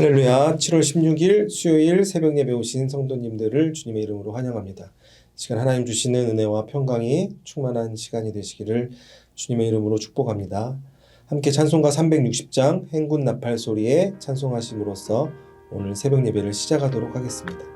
할렐루야. 7월 16일 수요일 새벽 예배 오신 성도님들을 주님의 이름으로 환영합니다. 시간 하나님 주시는 은혜와 평강이 충만한 시간이 되시기를 주님의 이름으로 축복합니다. 함께 찬송가 360장 행군 나팔 소리에 찬송하심으로써 오늘 새벽 예배를 시작하도록 하겠습니다.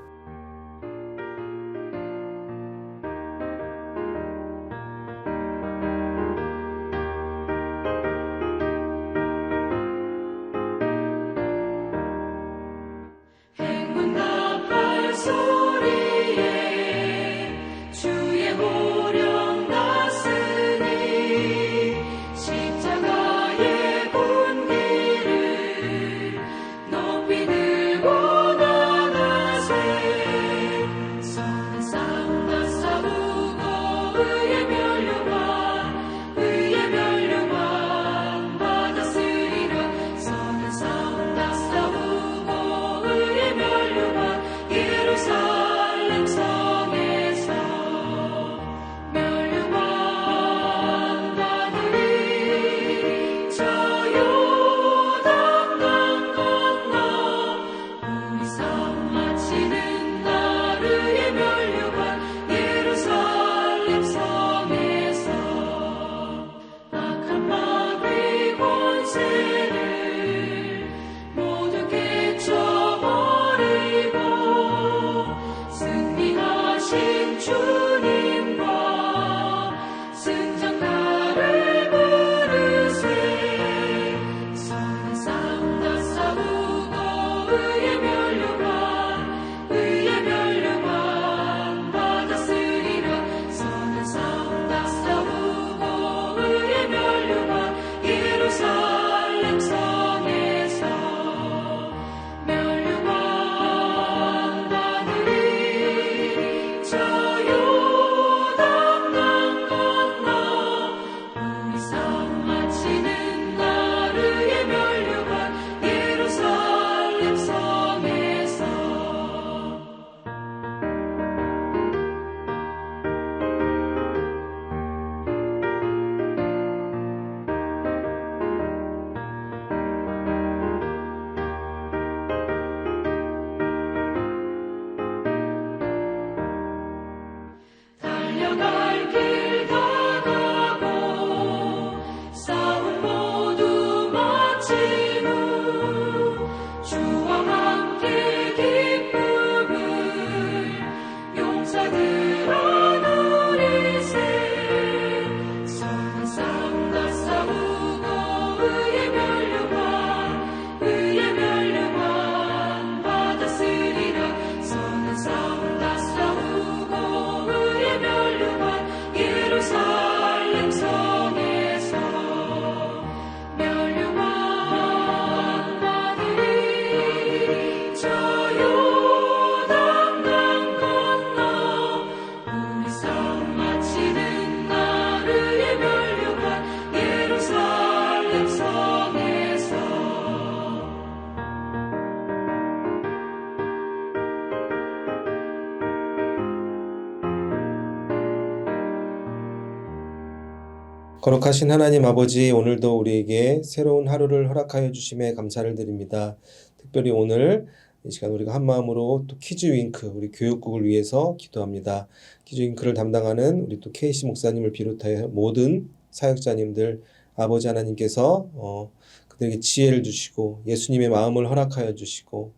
거룩하신 하나님 아버지, 오늘도 우리에게 새로운 하루를 허락하여 주심에 감사를 드립니다. 특별히 오늘 이 시간 우리가 한 마음으로 또 키즈 윙크 우리 교육국을 위해서 기도합니다. 키즈 윙크를 담당하는 우리 또 KC 목사님을 비롯하여 모든 사역자님들 아버지 하나님께서 그들에게 지혜를 주시고 예수님의 마음을 허락하여 주시고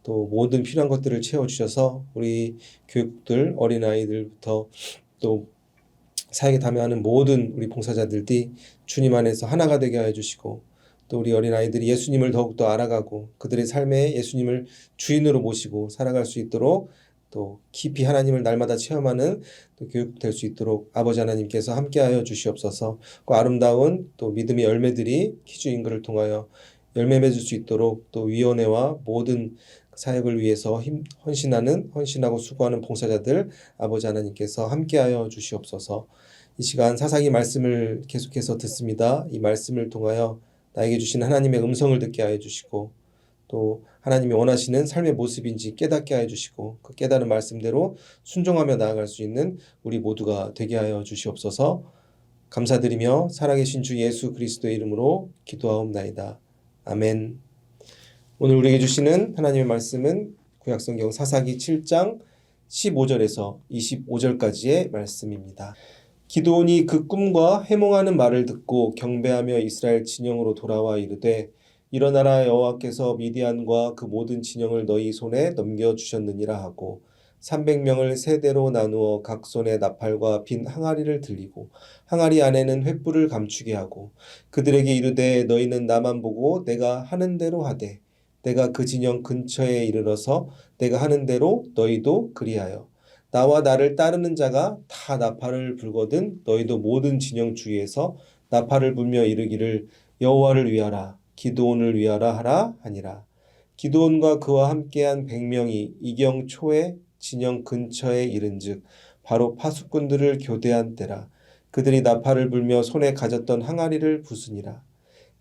또 모든 필요한 것들을 채워주셔서 우리 교육들 어린아이들부터 또 사역에 참여하는 모든 우리 봉사자들이 주님 안에서 하나가 되게 하여 주시고 또 우리 어린아이들이 예수님을 더욱더 알아가고 그들의 삶에 예수님을 주인으로 모시고 살아갈 수 있도록 또 깊이 하나님을 날마다 체험하는 또 교육될 수 있도록 아버지 하나님께서 함께하여 주시옵소서. 그 아름다운 또 믿음의 열매들이 키즈 윙크를 통하여 열매 맺을 수 있도록 또 위원회와 모든 사역을 위해서 헌신하고 수고하는 봉사자들 아버지 하나님께서 함께하여 주시옵소서. 이 시간 사사기 말씀을 계속해서 듣습니다. 이 말씀을 통하여 나에게 주신 하나님의 음성을 듣게 하여 주시고 또 하나님이 원하시는 삶의 모습인지 깨닫게 하여 주시고 그 깨달은 말씀대로 순종하며 나아갈 수 있는 우리 모두가 되게 하여 주시옵소서. 감사드리며 살아계신 주 예수 그리스도의 이름으로 기도하옵나이다. 아멘. 오늘 우리에게 주시는 하나님의 말씀은 구약성경 사사기 7장 15절에서 25절까지의 말씀입니다. 기드온이 그 꿈과 해몽하는 말을 듣고 경배하며 이스라엘 진영으로 돌아와 이르되 일어나라 여호와께서 미디안과 그 모든 진영을 너희 손에 넘겨주셨느니라 하고 300명을 세 대로 나누어 각 손에 나팔과 빈 항아리를 들리고 항아리 안에는 횃불을 감추게 하고 그들에게 이르되 너희는 나만 보고 내가 하는 대로 하되 내가 그 진영 근처에 이르러서 내가 하는 대로 너희도 그리하여 나와 나를 따르는 자가 다 나팔을 불거든 너희도 모든 진영 주위에서 나팔을 불며 이르기를 여호와를 위하라 기드온을 위하라 하라 하니라. 기드온과 그와 함께한 100명이 이경 초에 진영 근처에 이른즉 바로 파수꾼들을 교대한 때라. 그들이 나팔을 불며 손에 가졌던 항아리를 부수니라.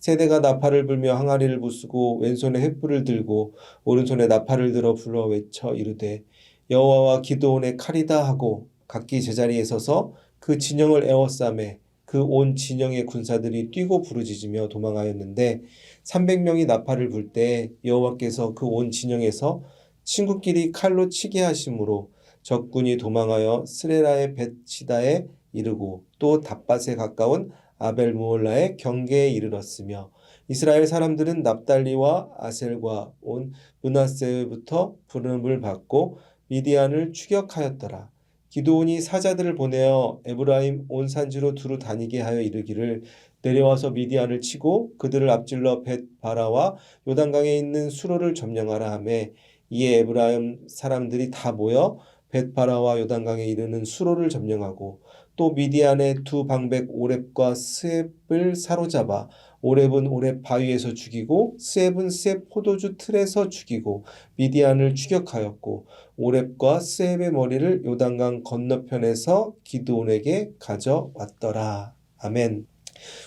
세대가 나팔을 불며 항아리를 부수고 왼손에 횃불을 들고 오른손에 나팔을 들어 불러 외쳐 이르되 여호와와 기드온의 칼이다 하고 각기 제자리에 서서 그 진영을 에워싸매 그 온 진영의 군사들이 뛰고 부르짖으며 도망하였는데 300명이 나팔을 불 때 여호와께서 그 온 진영에서 친구끼리 칼로 치게 하심으로 적군이 도망하여 스레라의 벳시다에 이르고 또 답밭에 가까운 아벨 무올라의 경계에 이르렀으며 이스라엘 사람들은 납달리와 아셀과 온 므낫세부터 부름을 받고 미디안을 추격하였더라. 기드온이 사자들을 보내어 에브라임 온 산지로 두루 다니게 하여 이르기를 내려와서 미디안을 치고 그들을 앞질러 벳바라와 요단강에 있는 수로를 점령하라 하매 이에 에브라임 사람들이 다 모여 벳바라와 요단강에 이르는 수로를 점령하고 또 미디안의 두 방백 오렙과 스앱을 사로잡아 오렙은 오렙 바위에서 죽이고 스앱은 스앱 포도주 틀에서 죽이고 미디안을 추격하였고 오렙과 스앱의 머리를 요단강 건너편에서 기드온에게 가져왔더라. 아멘.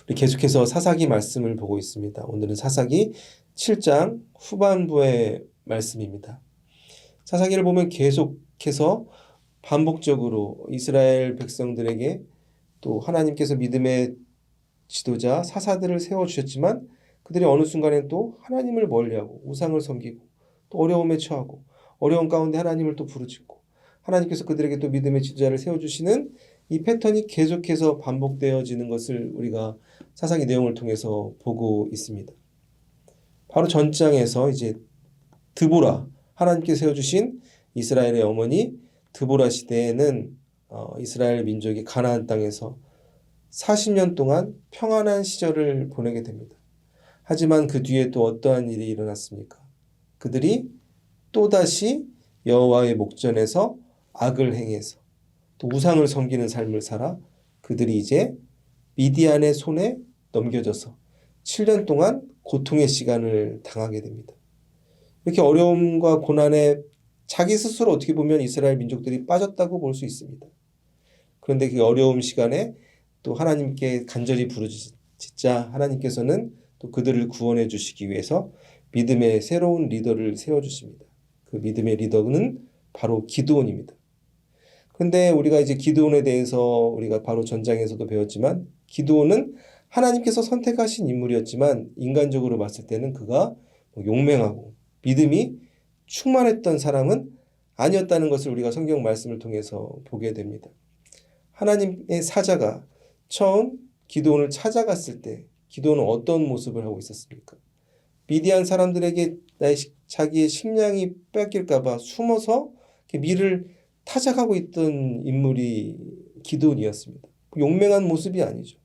우리 계속해서 사사기 말씀을 보고 있습니다. 오늘은 사사기 7장 후반부의 말씀입니다. 사사기를 보면 계속해서 반복적으로 이스라엘 백성들에게 또 하나님께서 믿음의 지도자 사사들을 세워주셨지만 그들이 어느 순간에 또 하나님을 멀리하고 우상을 섬기고 또 어려움에 처하고 어려운 가운데 하나님을 또 부르짖고 하나님께서 그들에게 또 믿음의 지도자를 세워주시는 이 패턴이 계속해서 반복되어지는 것을 우리가 사사기 내용을 통해서 보고 있습니다. 바로 전장에서 이제 드보라 하나님께서 세워주신 이스라엘의 어머니 드보라 시대에는 이스라엘 민족이 가나안 땅에서 40년 동안 평안한 시절을 보내게 됩니다. 하지만 그 뒤에 또 어떠한 일이 일어났습니까? 그들이 또다시 여호와의 목전에서 악을 행해서 또 우상을 섬기는 삶을 살아 그들이 이제 미디안의 손에 넘겨져서 7년 동안 고통의 시간을 당하게 됩니다. 이렇게 어려움과 고난에 자기 스스로 어떻게 보면 이스라엘 민족들이 빠졌다고 볼 수 있습니다. 그런데 그 어려움 시간에 또 하나님께 간절히 부르짖자 하나님께서는 또 그들을 구원해 주시기 위해서 믿음의 새로운 리더를 세워주십니다. 그 믿음의 리더는 바로 기드온입니다. 그런데 우리가 이제 기드온에 대해서 우리가 바로 전장에서도 배웠지만 기드온은 하나님께서 선택하신 인물이었지만 인간적으로 봤을 때는 그가 용맹하고 믿음이 충만했던 사람은 아니었다는 것을 우리가 성경 말씀을 통해서 보게 됩니다. 하나님의 사자가 처음 기드온을 찾아갔을 때 기드온은 어떤 모습을 하고 있었습니까? 미디안 사람들에게 자기의 식량이 뺏길까 봐 숨어서 밀을 타작하고 있던 인물이 기드온이었습니다. 용맹한 모습이 아니죠.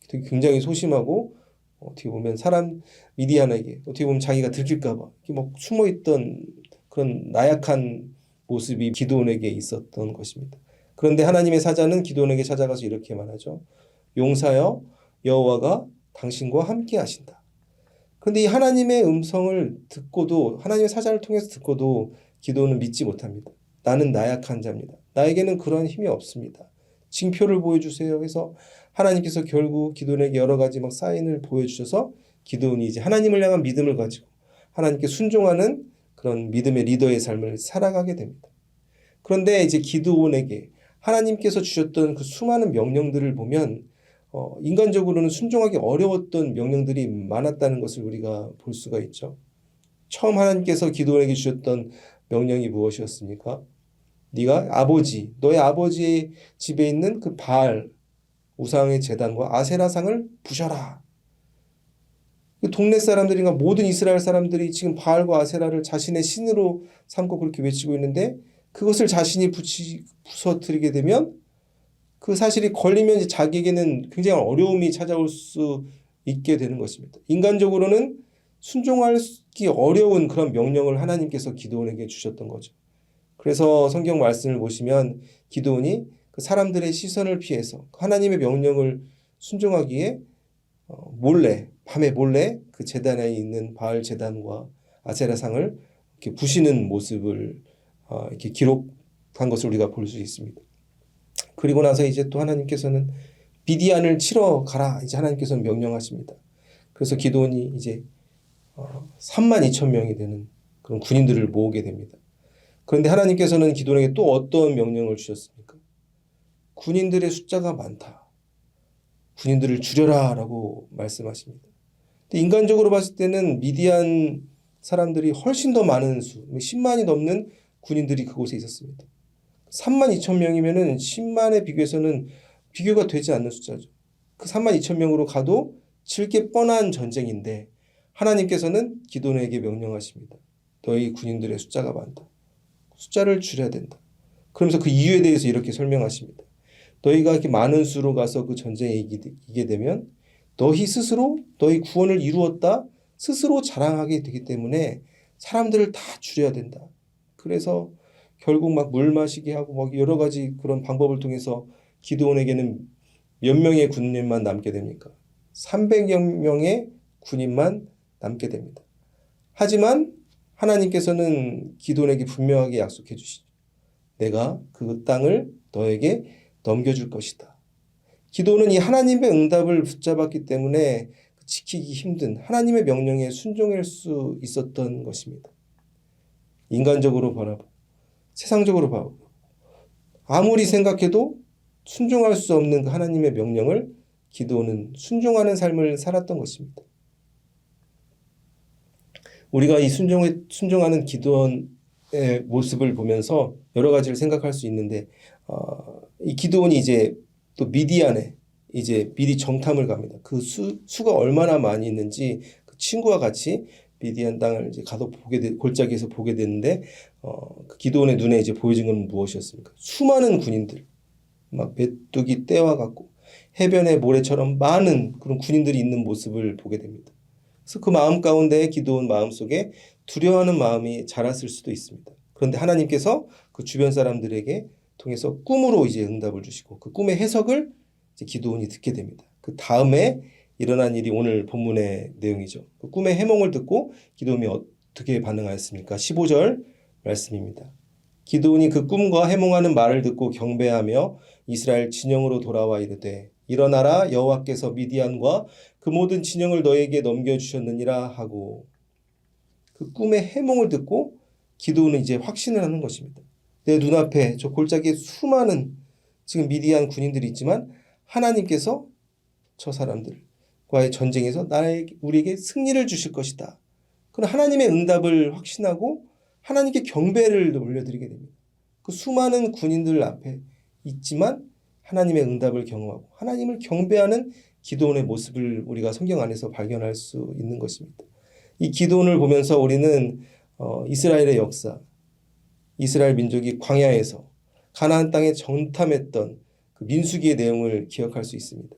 되게 굉장히 소심하고 어떻게 보면 사람 미디안에게 어떻게 보면 자기가 들킬까 봐 이렇게 막 숨어있던 그런 나약한 모습이 기드온에게 있었던 것입니다. 그런데 하나님의 사자는 기드온에게 찾아가서 이렇게 말하죠. 용사여 여호와가 당신과 함께 하신다. 그런데 이 하나님의 음성을 듣고도 하나님의 사자를 통해서 듣고도 기드온은 믿지 못합니다. 나는 나약한 자입니다. 나에게는 그런 힘이 없습니다. 징표를 보여주세요 해서 하나님께서 결국 기드온에게 여러 가지 막 사인을 보여주셔서 기드온이 이제 하나님을 향한 믿음을 가지고 하나님께 순종하는 그런 믿음의 리더의 삶을 살아가게 됩니다. 그런데 이제 기드온에게 하나님께서 주셨던 그 수많은 명령들을 보면 인간적으로는 순종하기 어려웠던 명령들이 많았다는 것을 우리가 볼 수가 있죠. 처음 하나님께서 기드온에게 주셨던 명령이 무엇이었습니까? 네가 너의 아버지의 집에 있는 그 바알 우상의 제단과 아세라상을 부셔라. 그 동네 사람들인가 모든 이스라엘 사람들이 지금 바알과 아세라를 자신의 신으로 삼고 그렇게 외치고 있는데 그것을 자신이 부서뜨리게 되면 그 사실이 걸리면 이제 자기에게는 굉장히 어려움이 찾아올 수 있게 되는 것입니다. 인간적으로는 순종하기 어려운 그런 명령을 하나님께서 기드온에게 주셨던 거죠. 그래서 성경 말씀을 보시면 기드온이 그 사람들의 시선을 피해서 하나님의 명령을 순종하기에 밤에 몰래 그 제단에 있는 바알 제단과 아세라상을 이렇게 부시는 모습을 이렇게 기록한 것을 우리가 볼 수 있습니다. 그리고 나서 이제 또 하나님께서는 미디안을 치러 가라 이제 하나님께서는 명령하십니다. 그래서 기드온이 이제 32,000명이 되는 그런 군인들을 모으게 됩니다. 그런데 하나님께서는 기드온에게 또 어떤 명령을 주셨습니까? 군인들의 숫자가 많다. 군인들을 줄여라라고 말씀하십니다. 근데 인간적으로 봤을 때는 미디안 사람들이 훨씬 더 많은 10만이 넘는 군인들이 그곳에 있었습니다. 32,000명이면은 10만에 비교해서는 비교가 되지 않는 숫자죠. 그 32,000명으로 가도 질 게 뻔한 전쟁인데 하나님께서는 기드온에게 명령하십니다. 너희 군인들의 숫자가 많다. 숫자를 줄여야 된다. 그러면서 그 이유에 대해서 이렇게 설명하십니다. 너희가 이렇게 많은 수로 가서 그 전쟁에 이기게 되면 너희 스스로 너희 구원을 이루었다 스스로 자랑하게 되기 때문에 사람들을 다 줄여야 된다. 그래서 결국 막 물 마시게 하고 막 여러 가지 그런 방법을 통해서 기드온에게는 몇 명의 군인만 남게 됩니까? 300여 명의 군인만 남게 됩니다. 하지만 하나님께서는 기드온에게 분명하게 약속해 주시죠. 내가 그 땅을 너에게 넘겨줄 것이다. 기드온은 이 하나님의 응답을 붙잡았기 때문에 지키기 힘든 하나님의 명령에 순종할 수 있었던 것입니다. 인간적으로 바라보고 세상적으로 바라보고 아무리 생각해도 순종할 수 없는 그 하나님의 명령을 기드온은 순종하는 삶을 살았던 것입니다. 우리가 이 순종하는 기드온의 모습을 보면서 여러 가지를 생각할 수 있는데 이 기드온이 이제 또 미디안에 이제 미리 정탐을 갑니다. 그 수가 얼마나 많이 있는지 그 친구와 같이 미디안 땅을 이제 가서 골짜기에서 보게 되는데 그 기드온의 눈에 이제 보여진 건 무엇이었습니까? 수많은 군인들, 막 메뚜기 떼와 같고 해변의 모래처럼 많은 그런 군인들이 있는 모습을 보게 됩니다. 그래서 그 마음 가운데 기드온 마음속에 두려워하는 마음이 자랐을 수도 있습니다. 그런데 하나님께서 그 주변 사람들에게 통해서 꿈으로 이제 응답을 주시고 그 꿈의 해석을 이제 기드온이 듣게 됩니다. 그 다음에 일어난 일이 오늘 본문의 내용이죠. 그 꿈의 해몽을 듣고 기드온이 어떻게 반응하였습니까? 15절 말씀입니다. 기드온이 그 꿈과 해몽하는 말을 듣고 경배하며 이스라엘 진영으로 돌아와 이르되 일어나라 여호와께서 미디안과 그 모든 진영을 너에게 넘겨주셨느니라 하고 그 꿈의 해몽을 듣고 기드온은 이제 확신을 하는 것입니다. 내 눈앞에 저 골짜기에 수많은 지금 미디안 군인들이 있지만 하나님께서 저 사람들과의 전쟁에서 우리에게 승리를 주실 것이다. 그런 하나님의 응답을 확신하고 하나님께 경배를 올려드리게 됩니다. 그 수많은 군인들 앞에 있지만 하나님의 응답을 경험하고 하나님을 경배하는 기드온의 모습을 우리가 성경 안에서 발견할 수 있는 것입니다. 이 기드온을 보면서 우리는 이스라엘의 역사, 이스라엘 민족이 광야에서 가나안 땅에 정탐했던 그 민수기의 내용을 기억할 수 있습니다.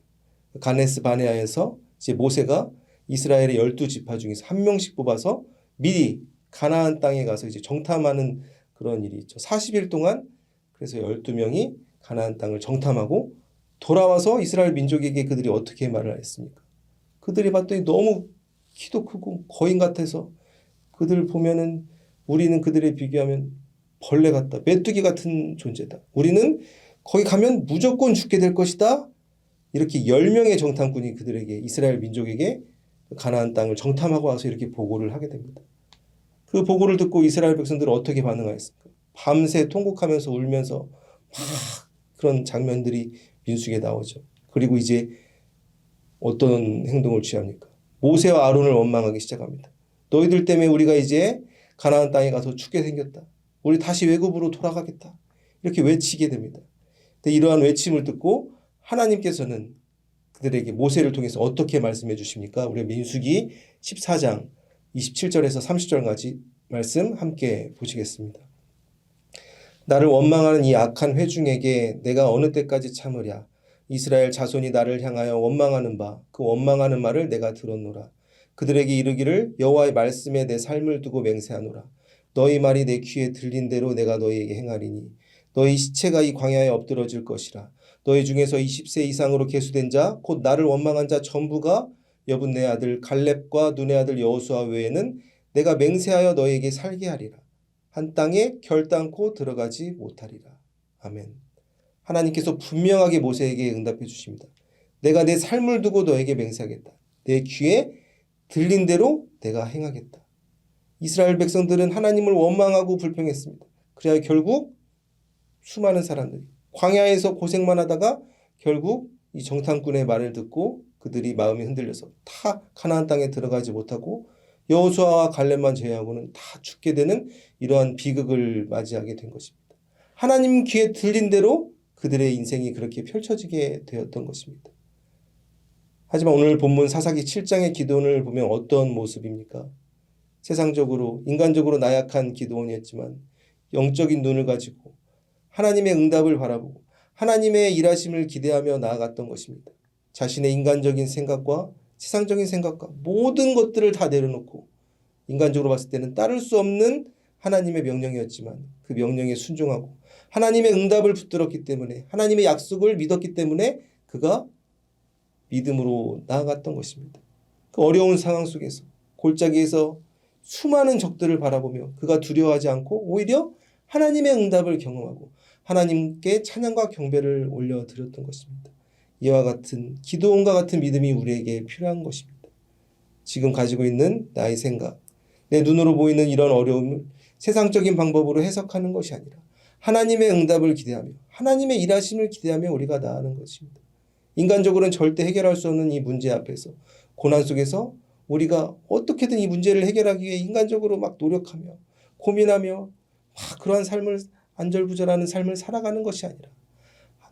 가네스 바네아에서 이제 모세가 이스라엘의 12지파 중에서 한 명씩 뽑아서 미리 가나안 땅에 가서 이제 정탐하는 그런 일이 있죠. 40일 동안 그래서 12명이 가나안 땅을 정탐하고 돌아와서 이스라엘 민족에게 그들이 어떻게 말을 했습니까? 그들이 봤더니 너무 키도 크고 거인 같아서 그들 보면은 우리는 그들에 비교하면 벌레 같다. 메뚜기 같은 존재다. 우리는 거기 가면 무조건 죽게 될 것이다. 이렇게 10명의 정탐꾼이 그들에게 이스라엘 민족에게 가나안 땅을 정탐하고 와서 이렇게 보고를 하게 됩니다. 그 보고를 듣고 이스라엘 백성들은 어떻게 반응하였습니까? 밤새 통곡하면서 울면서 막 그런 장면들이 민수기에 나오죠. 그리고 이제 어떤 행동을 취합니까? 모세와 아론을 원망하기 시작합니다. 너희들 때문에 우리가 이제 가나안 땅에 가서 죽게 생겼다. 우리 다시 외국으로 돌아가겠다. 이렇게 외치게 됩니다. 근데 이러한 외침을 듣고 하나님께서는 그들에게 모세를 통해서 어떻게 말씀해 주십니까? 우리 민수기 14장 27절에서 30절까지 말씀 함께 보시겠습니다. 나를 원망하는 이 악한 회중에게 내가 어느 때까지 참으랴. 이스라엘 자손이 나를 향하여 원망하는 바 그 원망하는 말을 내가 들었노라. 그들에게 이르기를 여호와의 말씀에 내 삶을 두고 맹세하노라. 너희 말이 내 귀에 들린 대로 내가 너희에게 행하리니 너희 시체가 이 광야에 엎드러질 것이라. 너희 중에서 20세 이상으로 계수된 자 곧 나를 원망한 자 전부가 여분네 아들 갈렙과 눈의 아들 여호수아 외에는 내가 맹세하여 너희에게 살게 하리라. 한 땅에 결단코 들어가지 못하리라. 아멘. 하나님께서 분명하게 모세에게 응답해 주십니다. 내가 내 삶을 두고 너에게 맹세하겠다. 내 귀에 들린 대로 내가 행하겠다. 이스라엘 백성들은 하나님을 원망하고 불평했습니다. 그래야 결국 수많은 사람들이 광야에서 고생만 하다가 결국 이 정탐꾼의 말을 듣고 그들이 마음이 흔들려서 다 가나안 땅에 들어가지 못하고 여호수아와 갈렙만 제외하고는 다 죽게 되는 이러한 비극을 맞이하게 된 것입니다. 하나님 귀에 들린 대로 그들의 인생이 그렇게 펼쳐지게 되었던 것입니다. 하지만 오늘 본문 사사기 7장의 기도원을 보면 어떤 모습입니까? 세상적으로 인간적으로 나약한 기도원이었지만 영적인 눈을 가지고 하나님의 응답을 바라보고 하나님의 일하심을 기대하며 나아갔던 것입니다. 자신의 인간적인 생각과 세상적인 생각과 모든 것들을 다 내려놓고 인간적으로 봤을 때는 따를 수 없는 하나님의 명령이었지만 그 명령에 순종하고 하나님의 응답을 붙들었기 때문에 하나님의 약속을 믿었기 때문에 그가 믿음으로 나아갔던 것입니다. 그 어려운 상황 속에서 골짜기에서 수많은 적들을 바라보며 그가 두려워하지 않고 오히려 하나님의 응답을 경험하고 하나님께 찬양과 경배를 올려드렸던 것입니다. 이와 같은 기도원과 같은 믿음이 우리에게 필요한 것입니다. 지금 가지고 있는 나의 생각, 내 눈으로 보이는 이런 어려움을 세상적인 방법으로 해석하는 것이 아니라 하나님의 응답을 기대하며 하나님의 일하심을 기대하며 우리가 나아가는 것입니다. 인간적으로는 절대 해결할 수 없는 이 문제 앞에서 고난 속에서 우리가 어떻게든 이 문제를 해결하기 위해 인간적으로 막 노력하며 고민하며 막 그러한 삶을 안절부절하는 삶을 살아가는 것이 아니라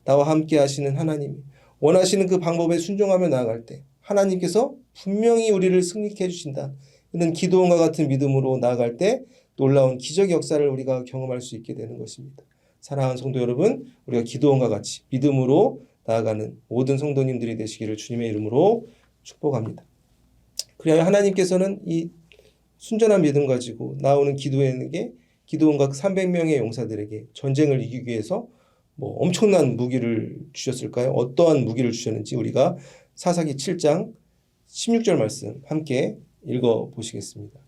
나와 함께 하시는 하나님이 원하시는 그 방법에 순종하며 나아갈 때 하나님께서 분명히 우리를 승리케 해주신다. 이런 기도원과 같은 믿음으로 나아갈 때 놀라운 기적의 역사를 우리가 경험할 수 있게 되는 것입니다. 사랑하는 성도 여러분, 우리가 기도원과 같이 믿음으로 나아가는 모든 성도님들이 되시기를 주님의 이름으로 축복합니다. 그래야 하나님께서는 이 순전한 믿음 가지고 나오는 기도원에게 기도원과 300명의 용사들에게 전쟁을 이기기 위해서 뭐 엄청난 무기를 주셨을까요? 어떠한 무기를 주셨는지 우리가 사사기 7장 16절 말씀 함께 읽어보시겠습니다.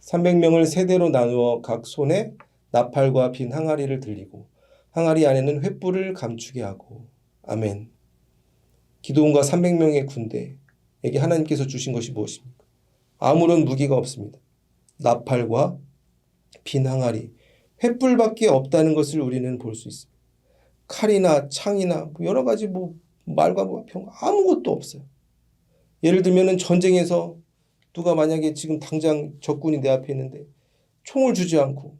300명을 세대로 나누어 각 손에 나팔과 빈 항아리를 들리고 항아리 안에는 횃불을 감추게 하고 아멘. 기도원과 300명의 군대에게 하나님께서 주신 것이 무엇입니까? 아무런 무기가 없습니다. 나팔과 빈 항아리, 횃불밖에 없다는 것을 우리는 볼 수 있습니다. 칼이나 창이나 여러 가지 말과 병 아무것도 없어요. 예를 들면은 전쟁에서 누가 만약에 지금 당장 적군이 내 앞에 있는데 총을 주지 않고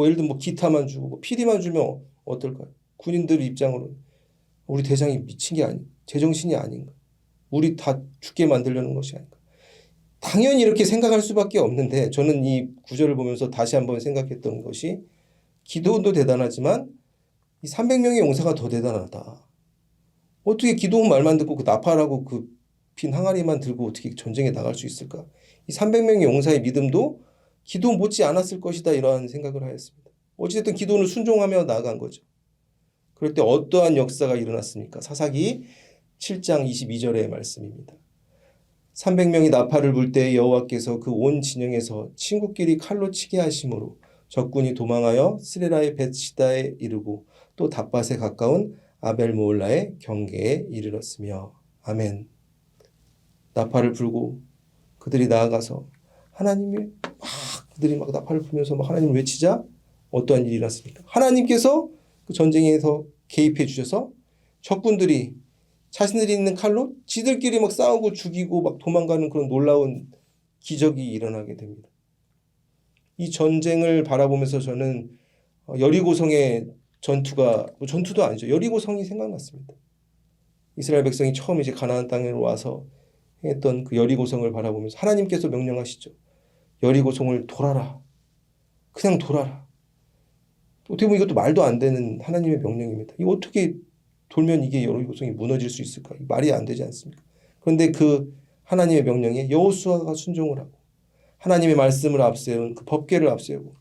예를 들면 기타만 주고 피리만 주면 어떨까요? 군인들 입장으로 우리 대장이 미친 게 아니, 제정신이 아닌가? 우리 다 죽게 만들려는 것이 아닌가? 당연히 이렇게 생각할 수밖에 없는데 저는 이 구절을 보면서 다시 한번 생각했던 것이 기도원도 대단하지만 이 300명의 용사가 더 대단하다. 어떻게 기도원 말만 듣고 그 나팔하고 그 빈 항아리만 들고 어떻게 전쟁에 나갈 수 있을까? 이 300명의 용사의 믿음도 기도원 못지 않았을 것이다 이러한 생각을 하였습니다. 어찌됐든 기도원을 순종하며 나아간 거죠. 그럴 때 어떠한 역사가 일어났습니까? 사사기 7장 22절의 말씀입니다. 300명이 나팔을 불 때 여호와께서 그 온 진영에서 친구끼리 칼로 치게 하심으로 적군이 도망하여 스레라의 벳시다에 이르고 또 닷밭에 가까운 아벨모올라의 경계에 이르렀으며 아멘. 나팔을 불고 그들이 나아가서 그들이 막 나팔을 불면서 막 하나님을 외치자 어떠한 일이 일어났습니까? 하나님께서 그 전쟁에서 개입해 주셔서 적군들이 자신들이 있는 칼로 지들끼리 막 싸우고 죽이고 막 도망가는 그런 놀라운 기적이 일어나게 됩니다. 이 전쟁을 바라보면서 저는 여리고성의 전투도 아니죠. 여리고성이 생각났습니다. 이스라엘 백성이 처음 이제 가나안 땅에 와서 했던 그 여리고성을 바라보면서 하나님께서 명령하시죠. 여리고성을 돌아라. 그냥 돌아라. 어떻게 보면 이것도 말도 안 되는 하나님의 명령입니다. 이거 어떻게 돌면 이게 여리고성이 무너질 수 있을까? 말이 안 되지 않습니까? 그런데 그 하나님의 명령에 여호수아가 순종을 하고 하나님의 말씀을 앞세운 그 법궤를 앞세우고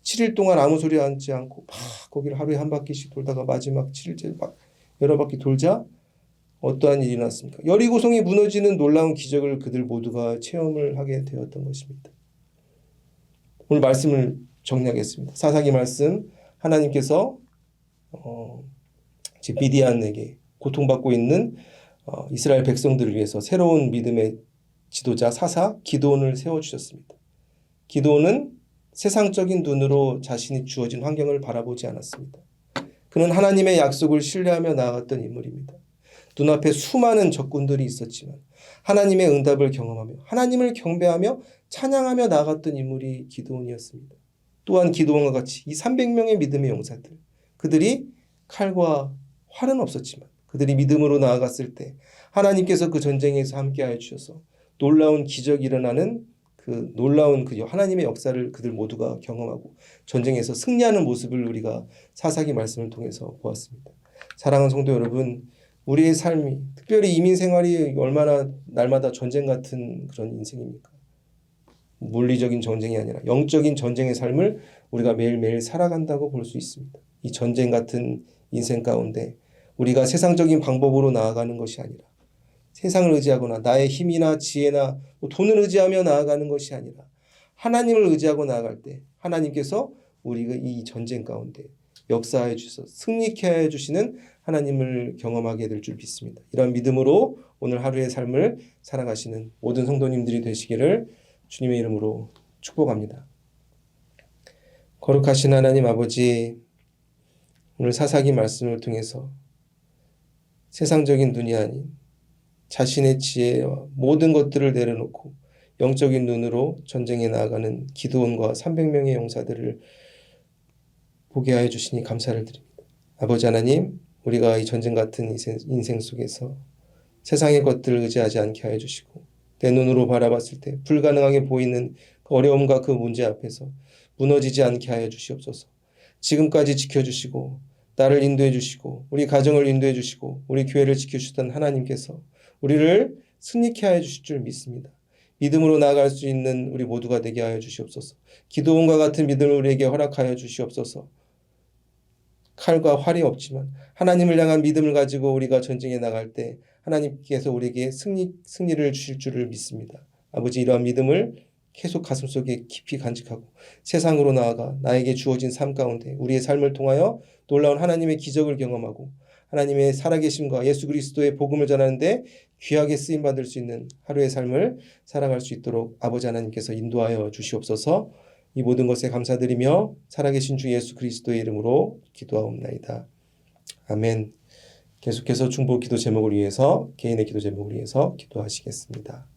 7일 동안 아무 소리 하지 않고 막 거기를 하루에 한 바퀴씩 돌다가 마지막 7일째 막 여러 바퀴 돌자 어떠한 일이 났습니까? 여리고성이 무너지는 놀라운 기적을 그들 모두가 체험을 하게 되었던 것입니다. 오늘 말씀을 정리하겠습니다. 사사기 말씀, 하나님께서 미디안에게 고통받고 있는 이스라엘 백성들을 위해서 새로운 믿음의 지도자 사사 기드온을 세워주셨습니다. 기드온은 세상적인 눈으로 자신이 주어진 환경을 바라보지 않았습니다. 그는 하나님의 약속을 신뢰하며 나아갔던 인물입니다. 눈앞에 수많은 적군들이 있었지만 하나님의 응답을 경험하며 하나님을 경배하며 찬양하며 나아갔던 인물이 기드온이었습니다. 또한 기드온과 같이 이 300명의 믿음의 용사들, 그들이 칼과 활은 없었지만 그들이 믿음으로 나아갔을 때 하나님께서 그 전쟁에서 함께하여 주셔서 놀라운 기적이 일어나는 그 놀라운 그 하나님의 역사를 그들 모두가 경험하고 전쟁에서 승리하는 모습을 우리가 사사기 말씀을 통해서 보았습니다. 사랑하는 성도 여러분, 우리의 삶이 특별히 이민 생활이 얼마나 날마다 전쟁 같은 그런 인생입니까? 물리적인 전쟁이 아니라 영적인 전쟁의 삶을 우리가 매일매일 살아간다고 볼 수 있습니다. 이 전쟁 같은 인생 가운데 우리가 세상적인 방법으로 나아가는 것이 아니라 세상을 의지하거나 나의 힘이나 지혜나 돈을 의지하며 나아가는 것이 아니라 하나님을 의지하고 나아갈 때 하나님께서 우리가 이 전쟁 가운데 역사해 주셔서 승리케 해 주시는 하나님을 경험하게 될 줄 믿습니다. 이런 믿음으로 오늘 하루의 삶을 살아가시는 모든 성도님들이 되시기를 주님의 이름으로 축복합니다. 거룩하신 하나님 아버지, 오늘 사사기 말씀을 통해서 세상적인 눈이 아닌 자신의 지혜와 모든 것들을 내려놓고 영적인 눈으로 전쟁에 나아가는 기드온과 300명의 용사들을 보게 하여 주시니 감사를 드립니다. 아버지 하나님, 우리가 이 전쟁 같은 인생 속에서 세상의 것들을 의지하지 않게 하여 주시고 내 눈으로 바라봤을 때 불가능하게 보이는 어려움과 그 문제 앞에서 무너지지 않게 하여 주시옵소서. 지금까지 지켜주시고 나를 인도해 주시고 우리 가정을 인도해 주시고 우리 교회를 지켜주셨던 하나님께서 우리를 승리케 하여 주실 줄 믿습니다. 믿음으로 나아갈 수 있는 우리 모두가 되게 하여 주시옵소서. 기드온과 같은 믿음을 우리에게 허락하여 주시옵소서. 칼과 활이 없지만 하나님을 향한 믿음을 가지고 우리가 전쟁에 나갈 때 하나님께서 우리에게 승리를 주실 줄을 믿습니다. 아버지, 이러한 믿음을 계속 가슴속에 깊이 간직하고 세상으로 나아가 나에게 주어진 삶 가운데 우리의 삶을 통하여 놀라운 하나님의 기적을 경험하고 하나님의 살아계심과 예수 그리스도의 복음을 전하는데 귀하게 쓰임받을 수 있는 하루의 삶을 살아갈 수 있도록 아버지 하나님께서 인도하여 주시옵소서. 이 모든 것에 감사드리며 살아계신 주 예수 그리스도의 이름으로 기도하옵나이다. 아멘. 계속해서 중보 기도 제목을 위해서 개인의 기도 제목을 위해서 기도하시겠습니다.